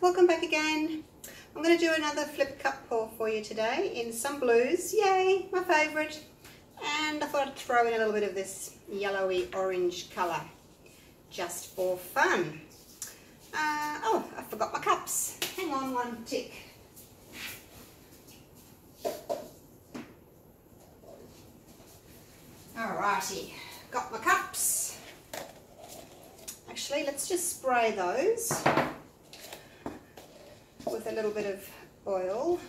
welcome back again. I'm going to do another flip cup pour for you today in some blues, yay, my favourite. And I thought I'd throw in a little bit of this yellowy orange colour just for fun. Oh, I forgot my cups. Hang on one tick. Alrighty, got my cups. Actually, let's just spray those with a little bit of oil.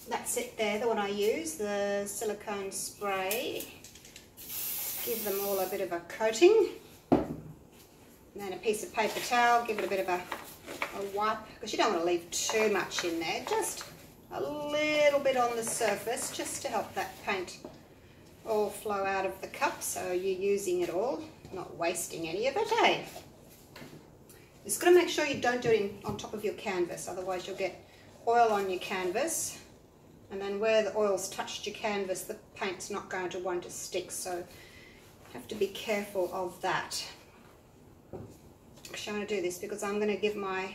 That's it there, the one I use, the silicone spray. Give them all a bit of a coating. And then a piece of paper towel, give it a bit of a wipe, because you don't want to leave too much in there, just a little bit on the surface, just to help that paint all flow out of the cup, so you're using it all, not wasting any of it, eh? Just got to make sure you don't do it on top of your canvas, otherwise you'll get oil on your canvas, and then where the oil's touched your canvas, the paint's not going to want to stick, so you have to be careful of that. Actually, I'm going to do this because I'm going to give my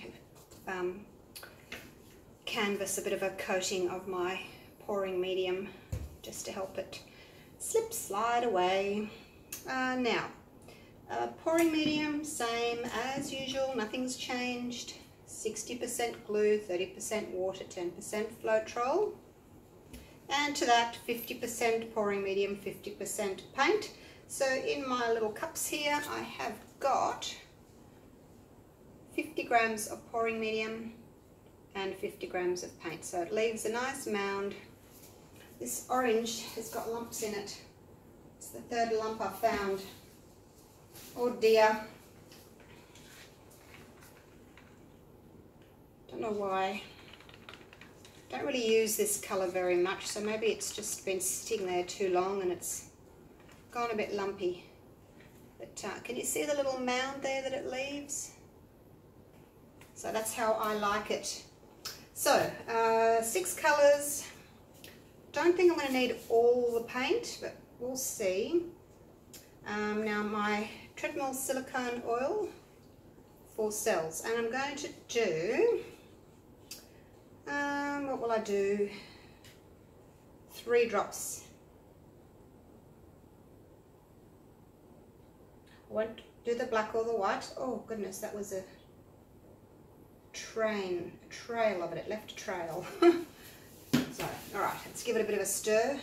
canvas a bit of a coating of my pouring medium, just to help it slide away. Now, pouring medium, same as usual, nothing's changed. 60% glue, 30% water, 10% floetrol. And to that, 50% pouring medium, 50% paint. So in my little cups here, I have got 50 grams of pouring medium and 50 grams of paint. So it leaves a nice mound. This orange has got lumps in it. It's the third lump I found. Oh dear. Don't know why. Don't really use this colour very much, so maybe it's just been sitting there too long and it's gone a bit lumpy. But can you see the little mound there that it leaves? So that's how I like it. So, 6 colours. Don't think I'm going to need all the paint, but we'll see. Now my treadmill silicone oil, 4 cells, and I'm going to do, what will I do? 3 drops. I won't do the black or the white. Oh goodness, that was a trail of it. It left a trail. So, alright, let's give it a bit of a stir.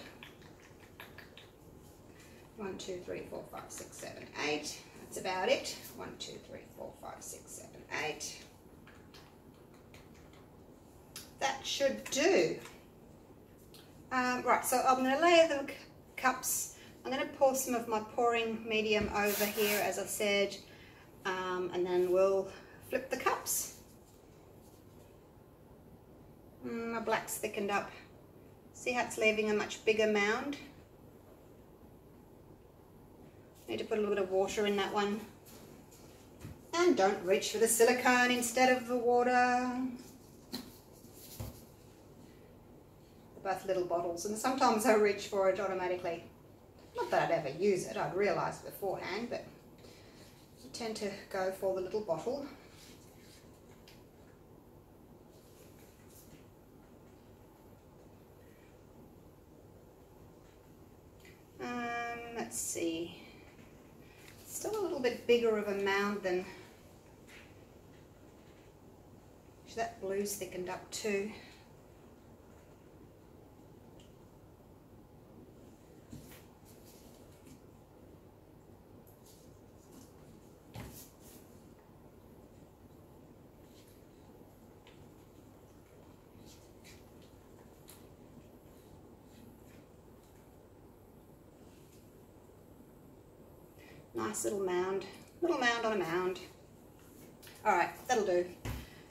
1, 2, 3, 4, 5, 6, 7, 8. That's about it. 1, 2, 3, 4, 5, 6, 7, 8. That should do. Right, so I'm going to layer the cups. I'm going to pour some of my pouring medium over here, as I said, and then we'll flip the cups. My black's thickened up. See how it's leaving a much bigger mound? Need to put a little bit of water in that one. And don't reach for the silicone instead of the water. They're both little bottles, and sometimes I reach for it automatically. Not that I'd ever use it, I'd realise beforehand, but I tend to go for the little bottle. Let's see, still a little bit bigger of a mound than, that blue's thickened up too. Nice little mound on a mound. Alright, that'll do.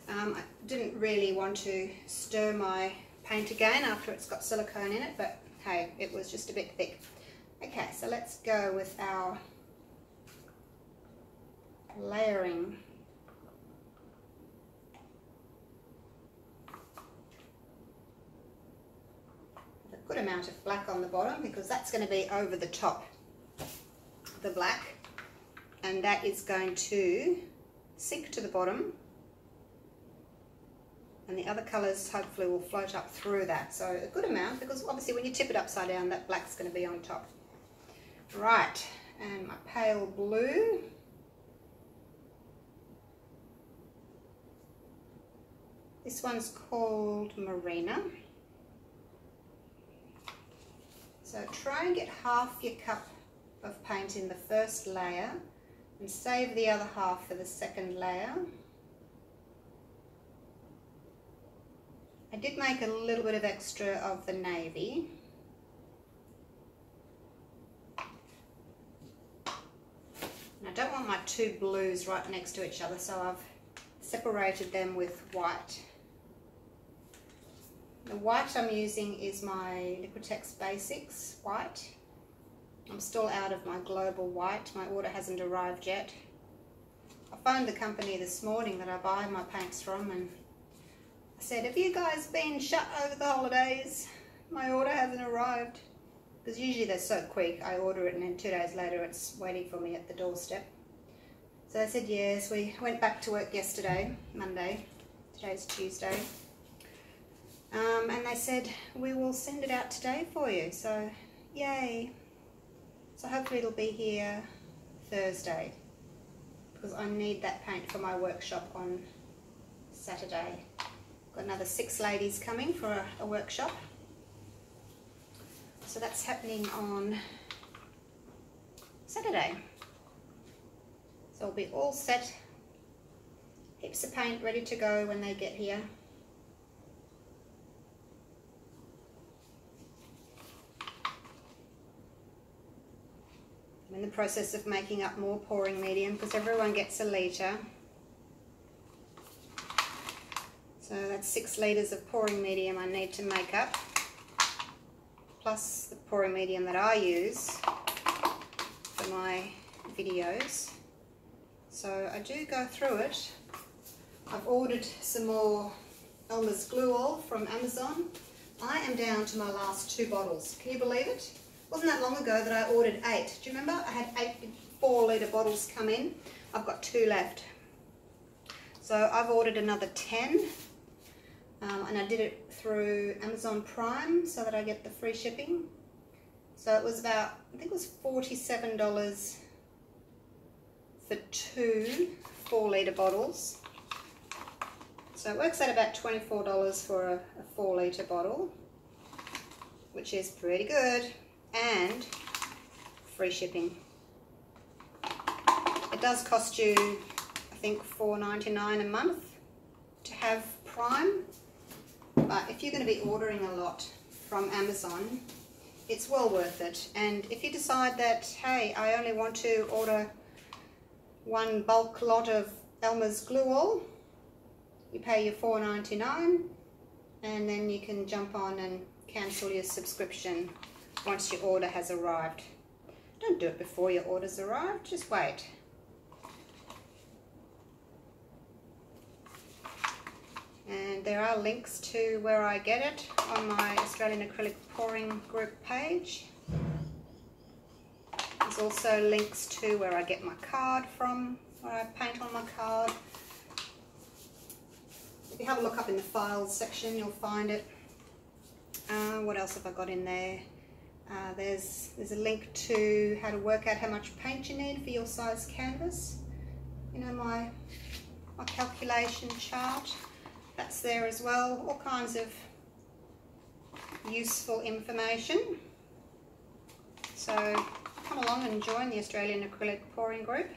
I didn't really want to stir my paint again after it's got silicone in it, but hey, it was just a bit thick. Okay, so let's go with our layering. A good amount of black on the bottom because that's going to be over the top, the black, and that is going to sink to the bottom, and the other colours hopefully will float up through that. So a good amount, because obviously when you tip it upside down, that black's going to be on top. Right, and my pale blue. This one's called Marina. So try and get half your cup of paint in the first layer and save the other half for the second layer. I did make a little bit of extra of the navy. And I don't want my two blues right next to each other, so I've separated them with white. The white I'm using is my Liquitex Basics white. I'm still out of my global white. My order hasn't arrived yet. I phoned the company this morning that I buy my paints from and I said, have you guys been shut over the holidays? My order hasn't arrived. Because usually they're so quick, I order it and then 2 days later it's waiting for me at the doorstep. So they said yes. We went back to work yesterday, Monday. Today's Tuesday. And they said, we will send it out today for you. So, yay. So hopefully it'll be here Thursday, because I need that paint for my workshop on Saturday. Got another 6 ladies coming for a workshop. So that's happening on Saturday. So I'll be all set. Heaps of paint ready to go when they get here. I'm in the process of making up more pouring medium because everyone gets a litre. So that's 6 litres of pouring medium I need to make up, plus the pouring medium that I use for my videos. So I do go through it. I've ordered some more Elmer's glue oil from Amazon. I am down to my last 2 bottles. Can you believe it? Wasn't that long ago that I ordered 8. Do you remember? I had 8 4-litre bottles come in. I've got 2 left. So I've ordered another 10. And I did it through Amazon Prime so that I get the free shipping. So it was about, I think it was $47 for 2 4-litre bottles. So it works out about $24 for a 4-litre bottle, which is pretty good, and free shipping. It does cost you, I think, $4.99 a month to have Prime, but if you're going to be ordering a lot from Amazon, it's well worth it. And if you decide that, hey, I only want to order 1 bulk lot of Elmer's glue oil, you pay your $4.99 and then you can jump on and cancel your subscription once your order has arrived. Don't do it before your order's arrived, just wait. And there are links to where I get it on my Australian Acrylic Pouring Group page. There's also links to where I get my card from, where I paint on my card. If you have a look up in the files section, you'll find it. What else have I got in there? There's a link to how to work out how much paint you need for your size canvas. You know, my calculation chart. That's there as well. All kinds of useful information. So come along and join the Australian Acrylic Pouring Group.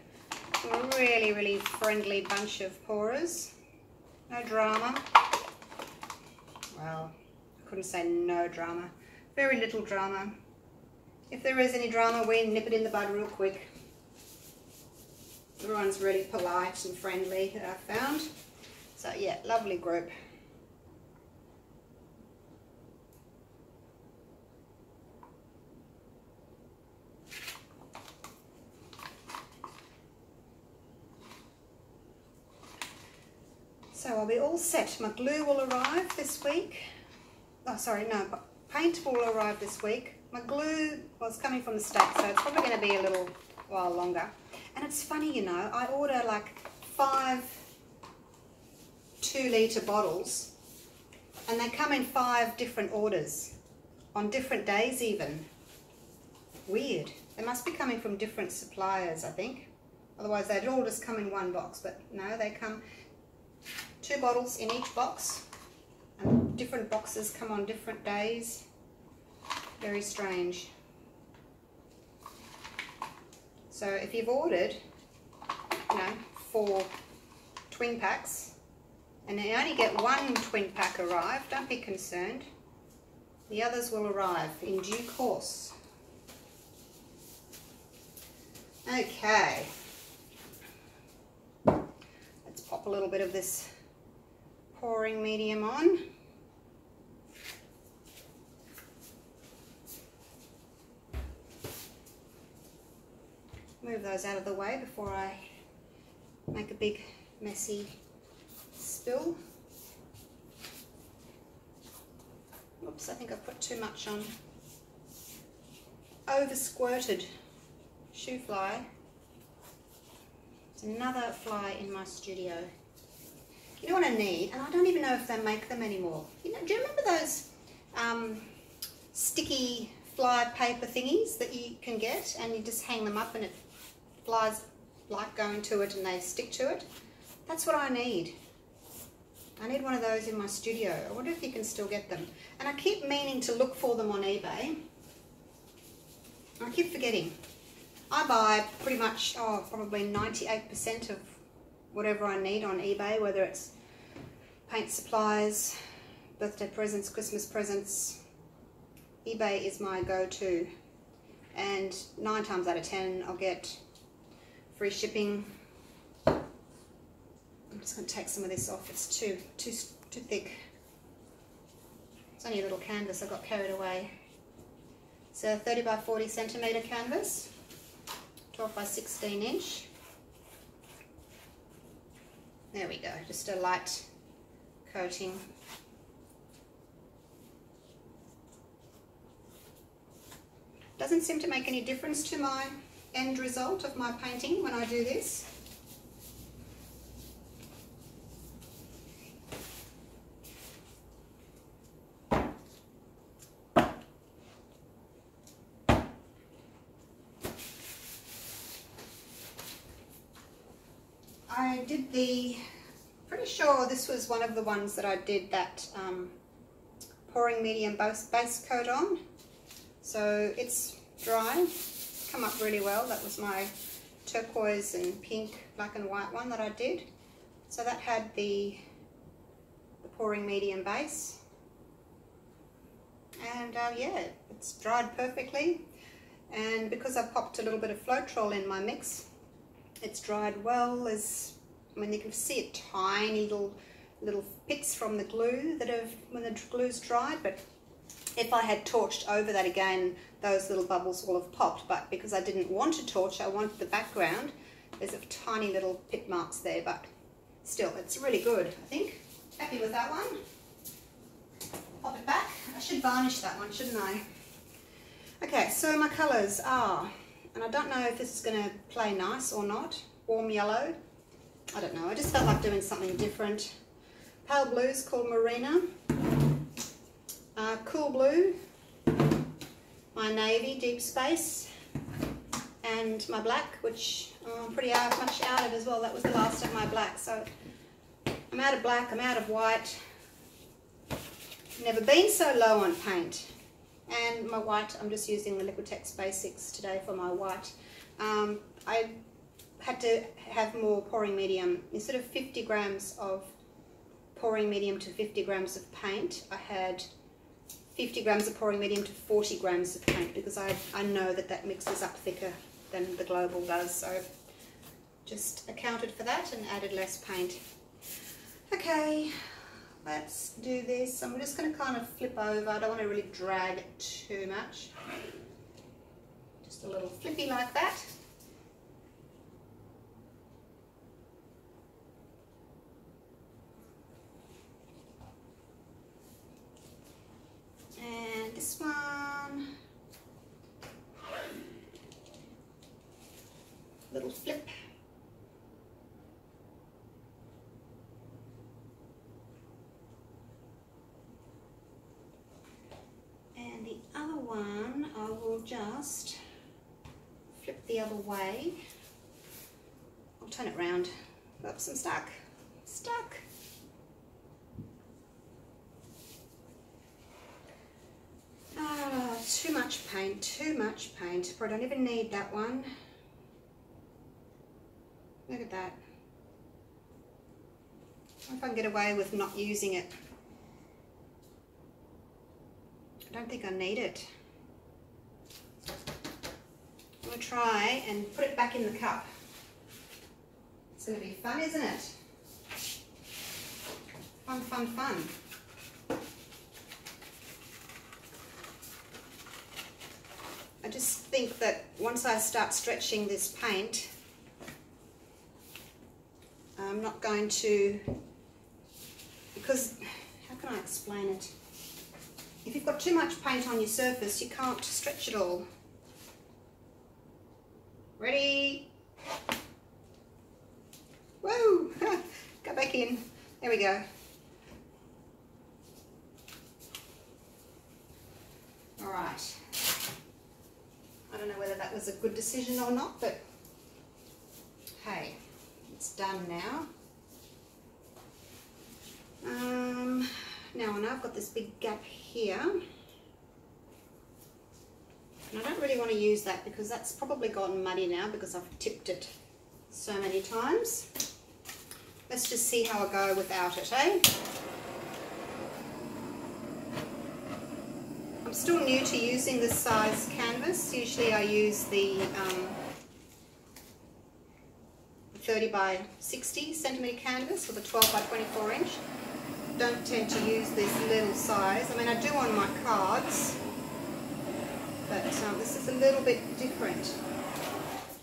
We're a really, really friendly bunch of pourers. No drama. Well, I couldn't say no drama. Very little drama. If there is any drama, we nip it in the bud real quick. Everyone's really polite and friendly that I've found. So yeah, lovely group. So I'll be all set. My glue will arrive this week. Oh, sorry, no, paint will arrive this week. My glue was coming from the States, so it's probably going to be a little while longer. And it's funny, you know, I order like 5 2-litre bottles, and they come in 5 different orders on different days even. Weird. They must be coming from different suppliers, I think. Otherwise they'd all just come in one box, but no, they come 2 bottles in each box, and different boxes come on different days. Very strange. So if you've ordered, 4 twin packs, and you only get 1 twin pack arrive, don't be concerned. The others will arrive in due course. Okay. Let's pop a little bit of this pouring medium on. Move those out of the way before I make a big messy spill. Oops, I think I put too much on. Over squirted shoe fly. It's another fly in my studio. You know what I need? And I don't even know if they make them anymore. Do you remember those sticky fly paper thingies that you can get, and you just hang them up and it flies like going to it and they stick to it? That's what I need. I need one of those in my studio. I wonder if you can still get them. And I keep meaning to look for them on eBay. I keep forgetting. I buy pretty much, probably 98% of whatever I need on eBay, whether it's paint supplies, birthday presents, Christmas presents. eBay is my go-to. And 9 times out of 10, I'll get free shipping. I'm just going to take some of this off. It's too thick. It's only a little canvas. I got carried away. It's a 30 by 40 centimetre canvas, 12 by 16 inch. There we go. Just a light coating. Doesn't seem to make any difference to my end result of my painting when I do this. I did pretty sure this was one of the ones that I did that pouring medium base coat on. So it's dry, come up really well. That was my turquoise and pink, black and white one that I did. So that had the pouring medium base. And yeah, it's dried perfectly. And because I popped a little bit of floetrol in my mix, it's dried well. I mean, you can see it tiny little bits from the glue that have, when the glue's dried, but if I had torched over that again, those little bubbles will have popped. But because I didn't want to torch, I wanted the background, there's a tiny little pit marks there, but still, it's really good, I think. Happy with that one. Pop it back. I should varnish that one, shouldn't I? Okay, so my colours are, and I don't know if this is going to play nice or not, warm yellow. I don't know, I just felt like doing something different. Pale blue's called Marina. Cool blue, my navy, deep space, and my black, which I'm pretty much out of as well. That was the last of my black, so I'm out of black, I'm out of white. Never been so low on paint. And my white, I'm just using the Liquitex Basics today for my white. I had to have more pouring medium. Instead of 50 grams of pouring medium to 50 grams of paint, I had 50 grams of pouring medium to 40 grams of paint, because I know that mixes up thicker than the global does, so just accounted for that and added less paint. Okay, let's do this. I'm just going to kind of flip over. I don't want to really drag it too much. Just a little flippy like that. And this one, little flip. just flip the other way. I'll turn it round. Oops, I'm stuck. Stuck. Ah, too much paint, too much paint. But I don't even need that one. Look at that. I wonder if I can get away with not using it. I don't think I need it. I'm going to try and put it back in the cup. It's going to be fun, isn't it? Fun, fun, fun. I just think that once I start stretching this paint, I'm not going to, because, how can I explain it? If you've got too much paint on your surface, you can't stretch it all. Ready? Woo! Go back in. There we go. All right. I don't know whether that was a good decision or not, but hey, it's done now. Now I know I've got this big gap here, and I don't really want to use that because that's probably gotten muddy now because I've tipped it so many times. Let's just see how I go without it, eh? I'm still new to using this size canvas. Usually I use the 30 by 60 centimetre canvas or the 12 by 24 inch. Don't tend to use this little size. I mean, I do on my cards, but this is a little bit different.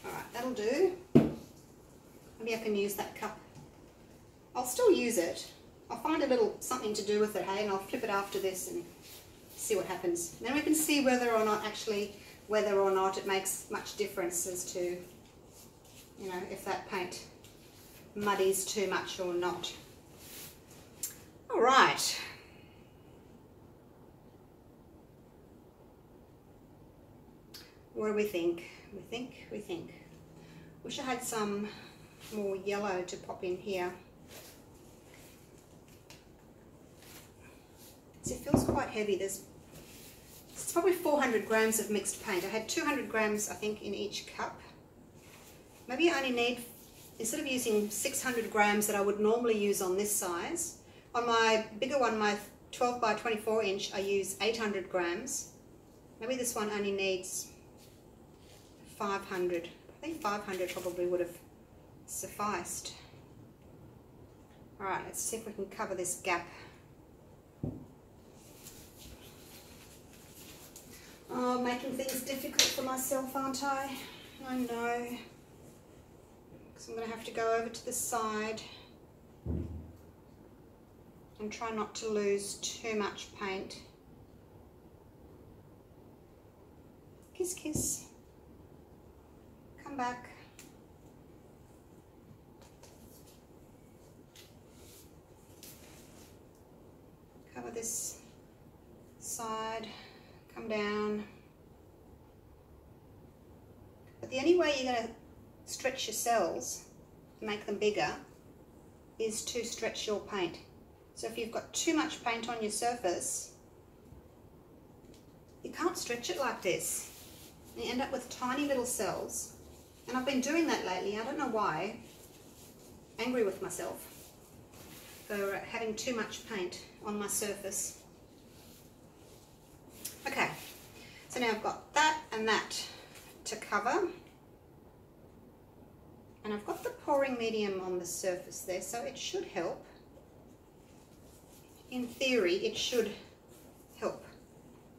Alright, that'll do. Maybe I can use that cup. I'll still use it. I'll find a little something to do with it, hey, and I'll flip it after this and see what happens. Then we can see whether or not it makes much difference as to, you know, if that paint muddies too much or not. All right. What do we think? We think. Wish I had some more yellow to pop in here. So it feels quite heavy. It's probably 400 grams of mixed paint. I had 200 grams, I think, in each cup. Maybe I only need, instead of using 600 grams that I would normally use on this size, on my bigger one, my 12 by 24 inch, I use 800 grams. Maybe this one only needs 500. I think 500 probably would have sufficed. All right, let's see if we can cover this gap. Oh, making things difficult for myself, aren't I? I know. Because I'm going to have to go over to the side and try not to lose too much paint. Kiss, kiss. Come back. Cover this side. Come down. But the only way you're going to stretch your cells, make them bigger, is to stretch your paint. So if you've got too much paint on your surface, you can't stretch it like this. And you end up with tiny little cells. And I've been doing that lately. I don't know why. Angry with myself for having too much paint on my surface. Okay, so now I've got that and that to cover. And I've got the pouring medium on the surface there, so it should help. In theory, it should help.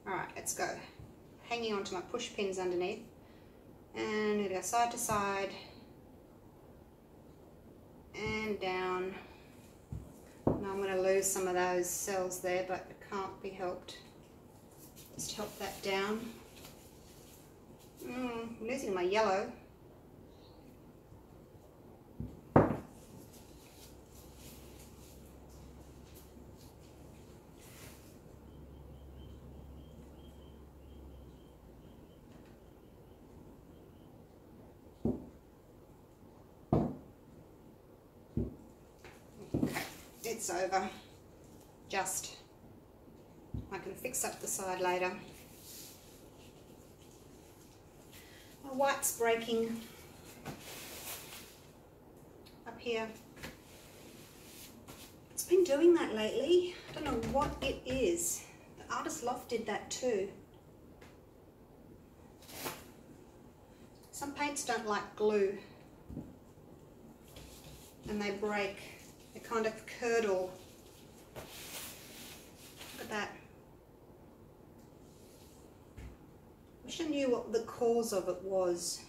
All right, let's go. Hanging on to my push pins underneath. And we go side to side. And down. Now I'm going to lose some of those cells there, but it can't be helped. Just help that down. I'm losing my yellow. it's over. Just. I can fix up the side later. My white's breaking up here. It's been doing that lately. I don't know what it is. The Artist Loft did that too. Some paints don't like glue and they break. They kind of curdle. Look at that. Wish I knew what the cause of it was.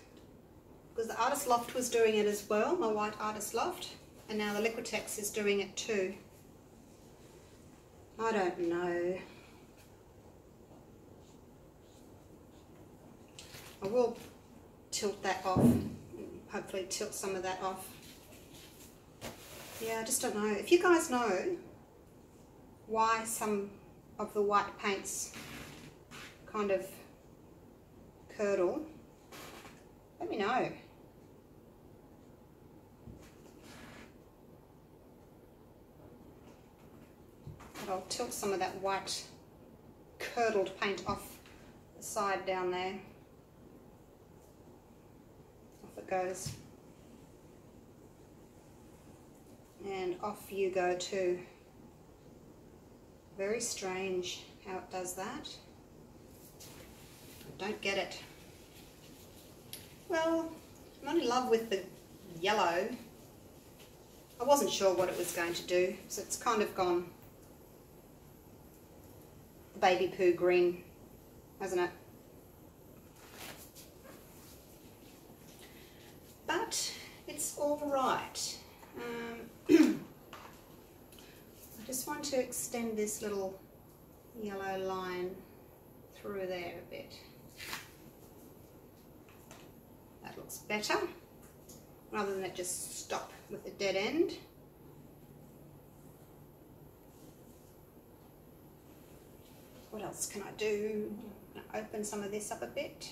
Because the Artist Loft was doing it as well, my white Artist Loft, and now the Liquitex is doing it too. I don't know. I will tilt that off, hopefully tilt some of that off. Yeah, I just don't know. If you guys know why some of the white paints kind of curdle, let me know. But I'll tilt some of that white curdled paint off the side down there. Off it goes. And off you go too. Very strange how it does that. I don't get it. Well, I'm not in love with the yellow. I wasn't sure what it was going to do, so it's kind of gone baby poo green, hasn't it? But it's all right. I just want to extend this little yellow line through there a bit. That looks better, rather than it just stop with a dead end. What else can I do? I'm going to open some of this up a bit.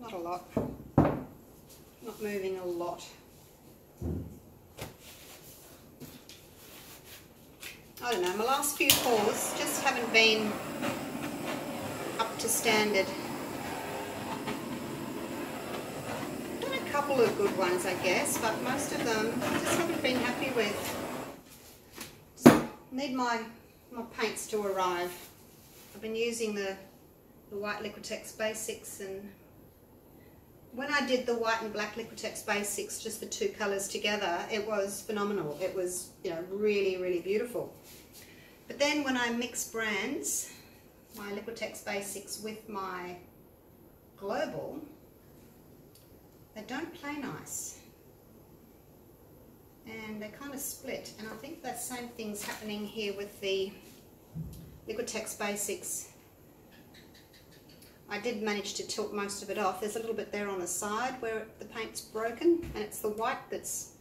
Not a lot. Not moving a lot. I don't know, my last few pours just haven't been up to standard. I've done a couple of good ones, I guess, but most of them I just haven't been happy with. Just need my paints to arrive. I've been using the white Liquitex Basics, and when I did the white and black Liquitex Basics, just the two colours together, it was phenomenal. It was, you know, really, really beautiful. But then when I mix brands, my Liquitex Basics with my Global, they don't play nice. And they kind of split. And I think that same thing's happening here with the Liquitex Basics. I did manage to tilt most of it off. There's a little bit there on the side where the paint's broken, and it's the white that's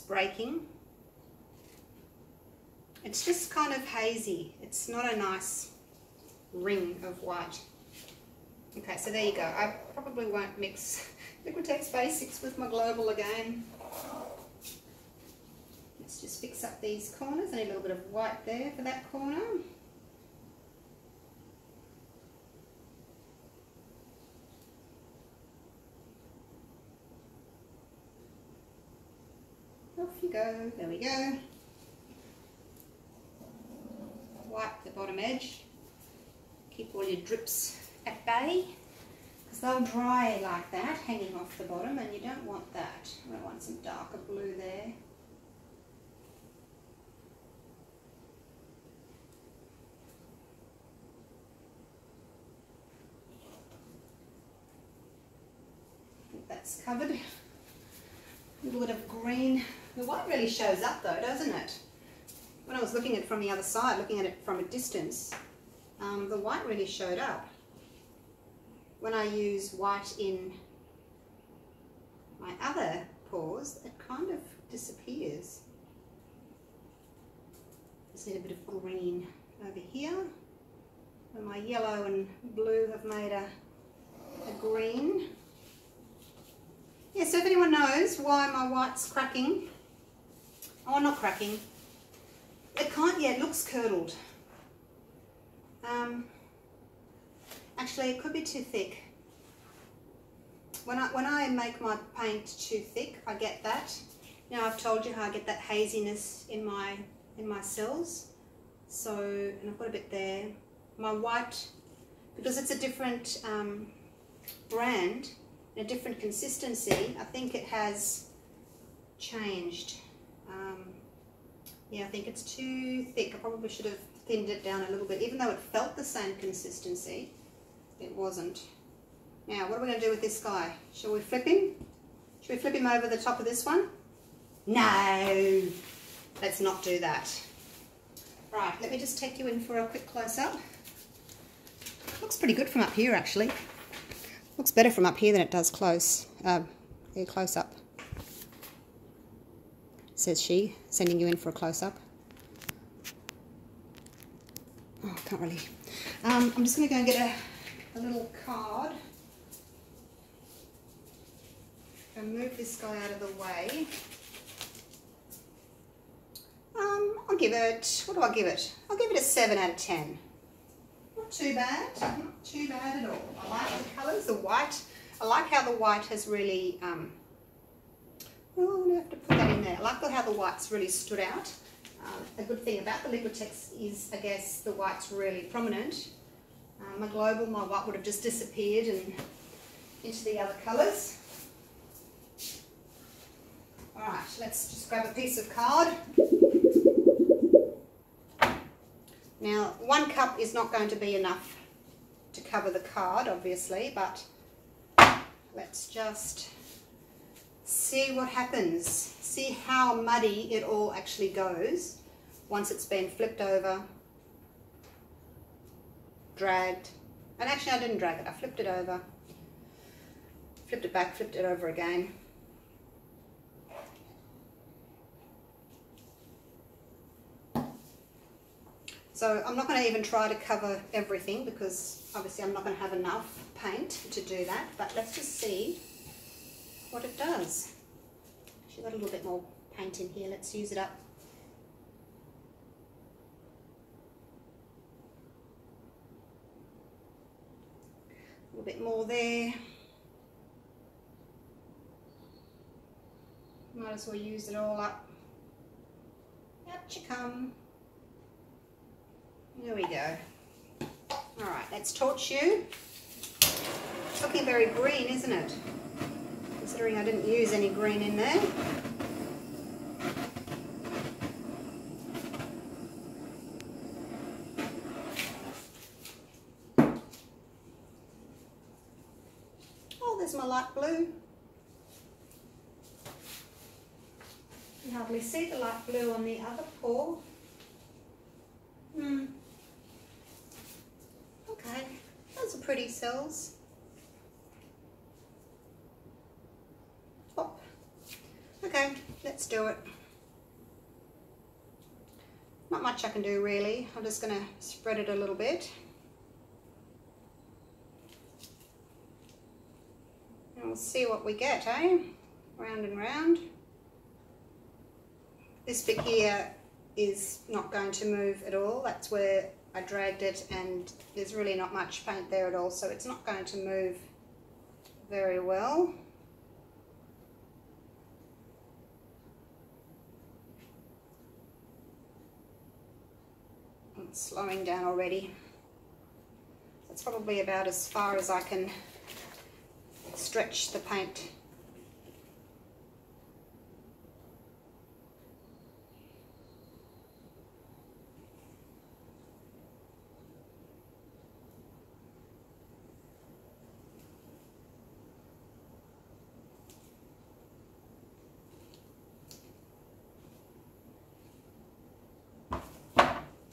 breaking. It's just kind of hazy. It's not a nice ring of white. Okay, so there you go. I probably won't mix Liquitex Basics with my Global again. Let's just fix up these corners. I need a little bit of white there for that corner. Off you go. There we go. Wipe the bottom edge. Keep all your drips at bay, because they'll dry like that, hanging off the bottom, and you don't want that. I want some darker blue there. I think that's covered. A little bit of green. The white really shows up though, doesn't it? When I was looking at it from the other side, looking at it from a distance, the white really showed up. When I use white in my other pours, it kind of disappears. Just need a bit of green over here. And my yellow and blue have made a green. Yeah, so if anyone knows why my white's cracking, oh, not cracking, it can't, yeah, it looks curdled. Actually, it could be too thick. When I make my paint too thick, I get that. Now I've told you how I get that haziness in my cells. So, and I've got a bit there. My white, because it's a different brand, a different consistency, I think it has changed. Yeah, I think it's too thick. I probably should have thinned it down a little bit, even though it felt the same consistency. It wasn't. Now, what are we going to do with this guy? Shall we flip him? Should we flip him over the top of this one? No! Let's not do that. Right, let me just take you in for a quick close-up. Looks pretty good from up here, actually. Looks better from up here than it does close. Close up. Says she, sending you in for a close-up. Oh, I can't really. I'm just going to go and get a little card. And move this guy out of the way. I'll give it, what do I give it? I'll give it a 7 out of 10. Not too bad, not too bad at all. I like the colours, the white. I like how the white has really, oh, I have to put that in there. I like how the white's really stood out. A good thing about the Liquitex is, I guess, the white's really prominent. My global, my white would have just disappeared and into the other colours. Alright, let's just grab a piece of card. Now, 1 cup is not going to be enough to cover the card, obviously, but let's just see what happens. See how muddy it all actually goes once it's been flipped over, dragged, and actually I didn't drag it, I flipped it over, flipped it back, flipped it over again. So I'm not going to even try to cover everything because obviously I'm not going to have enough paint to do that, but let's just see what it does. Actually got a little bit more paint in here, let's use it up. A little bit more there. Might as well use it all up. Out you come. There we go. Alright, let's torch you. It's looking very green, isn't it? Considering I didn't use any green in there. Oh, there's my light blue. You can hardly see the light blue on the other paw. Okay, those are pretty cells. Pop. Okay, let's do it. Not much I can do really. I'm just going to spread it a little bit. And we'll see what we get, eh? Round and round. This bit here is not going to move at all. That's where I dragged it and there's really not much paint there at all, so it's not going to move very well. It's slowing down already. That's probably about as far as I can stretch the paint.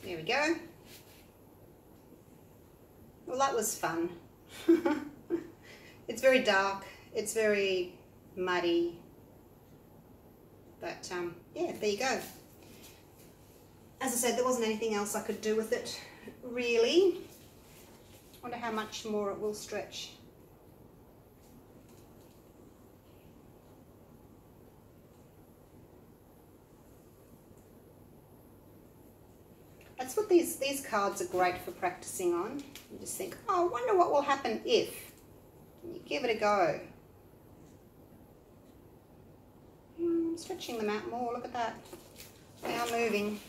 There we go. Well, that was fun. It's very dark, it's very muddy, but yeah, there you go. As I said, there wasn't anything else I could do with it, really. Wonder how much more it will stretch. That's what these cards are great for practicing on. You just think, oh, I wonder what will happen if. And you give it a go. Stretching them out more, look at that. They are moving.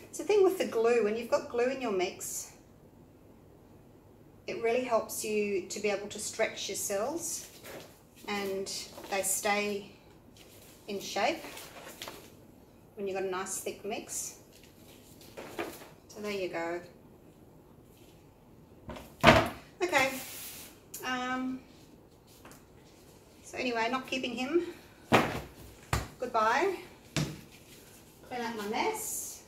It's the thing with the glue, when you've got glue in your mix, it really helps you to be able to stretch your cells and they stay in shape when you've got a nice thick mix. So there you go. Okay. So anyway, not keeping him. Goodbye. Clean out my mess.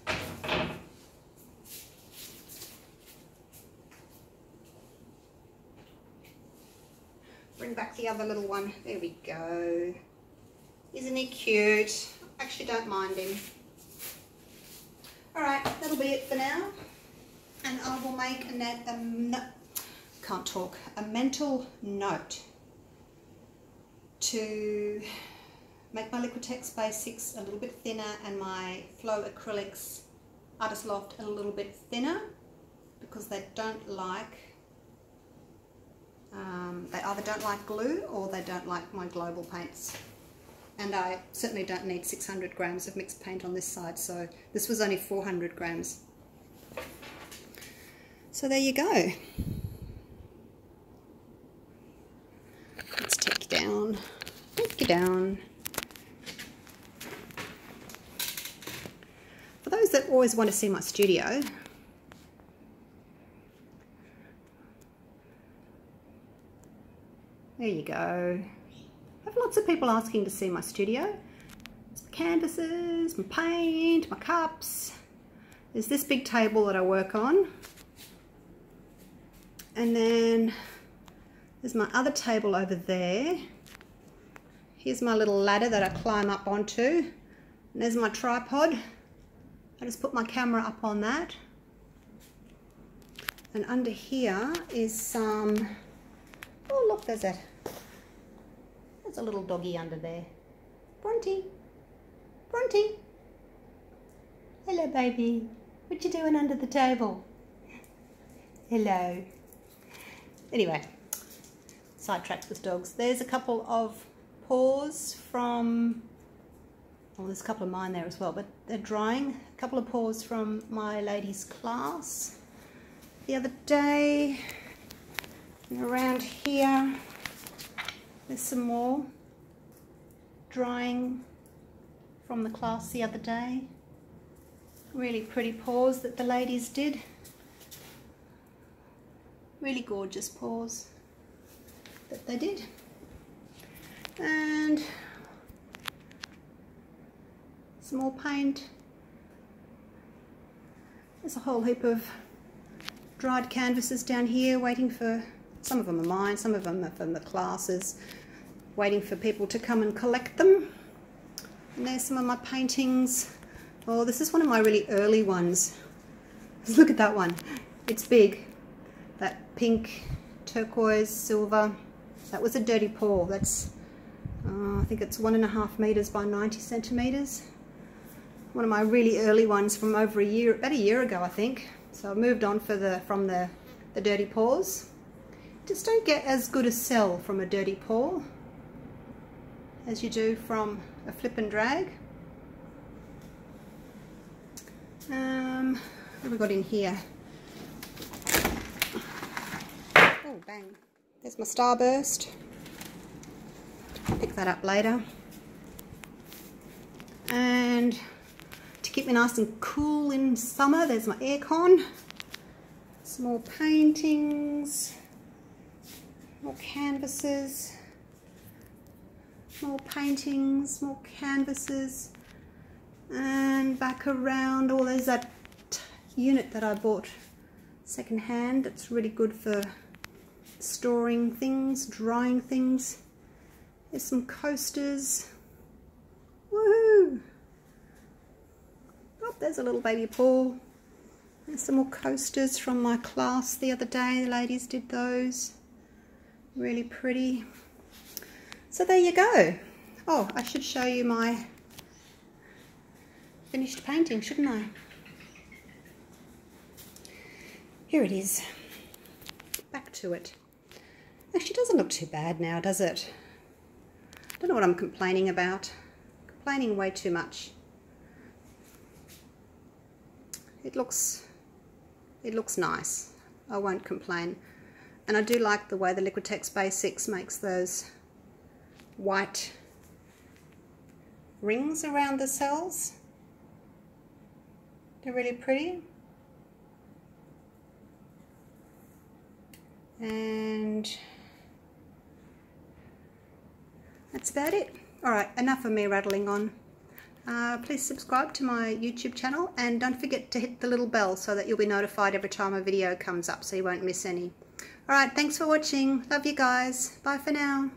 Bring back the other little one. There we go. Isn't he cute? I actually don't mind him. Alright, that'll be it for now. And I will make a mental note to make my Liquitex Basics a little bit thinner and my Flow Acrylics Artist Loft a little bit thinner, because they don't like, they either don't like glue or they don't like my global paints. And I certainly don't need 600 grams of mixed paint on this side, so this was only 400 grams. So there you go. Let's take you down. Take you down. For those that always want to see my studio, there you go. I have lots of people asking to see my studio. It's my canvases, my paint, my cups. There's this big table that I work on. And then there's my other table over there. Here's my little ladder that I climb up onto. And there's my tripod. I just put my camera up on that. And under here is some, oh look, there's a little doggy under there. Bronte, Bronte. Hello baby, what you doing under the table? Hello. Anyway, sidetracked with dogs. There's a couple of paws from, well, there's a couple of mine there as well, but they're drying. A couple of paws from my ladies' class the other day. And around here, there's some more drying from the class the other day. Really pretty paws that the ladies did. Really gorgeous paws that they did. And some more paint. There's a whole heap of dried canvases down here waiting for, some of them are mine, some of them are from the classes, waiting for people to come and collect them. And there's some of my paintings. Oh, this is one of my really early ones. Look at that one. It's big. That pink, turquoise, silver. That was a dirty paw. That's, I think it's 1.5 meters by 90 centimeters. One of my really early ones from over about a year ago, I think. So I moved on from the dirty paws. Just don't get as good a sell from a dirty paw as you do from a flip and drag. What have we got in here? Oh, bang. There's my starburst. Pick that up later. And to keep me nice and cool in summer, there's my aircon. Some more paintings. More canvases. More paintings, more canvases. And back around, oh, there's that unit that I bought second hand. It's really good for storing things, drying things. There's some coasters. Woohoo! Oh, there's a little baby paw. There's some more coasters from my class the other day. The ladies did those. Really pretty. So there you go. Oh, I should show you my finished painting, shouldn't I? Here it is. Back to it. Actually, it doesn't look too bad now, does it? I don't know what I'm complaining about. Complaining way too much. It looks nice. I won't complain. And I do like the way the Liquitex Basics makes those white rings around the cells. They're really pretty. And that's about it. Alright, enough of me rattling on. Please subscribe to my YouTube channel and don't forget to hit the little bell so that you'll be notified every time a video comes up so you won't miss any. Alright, thanks for watching. Love you guys. Bye for now.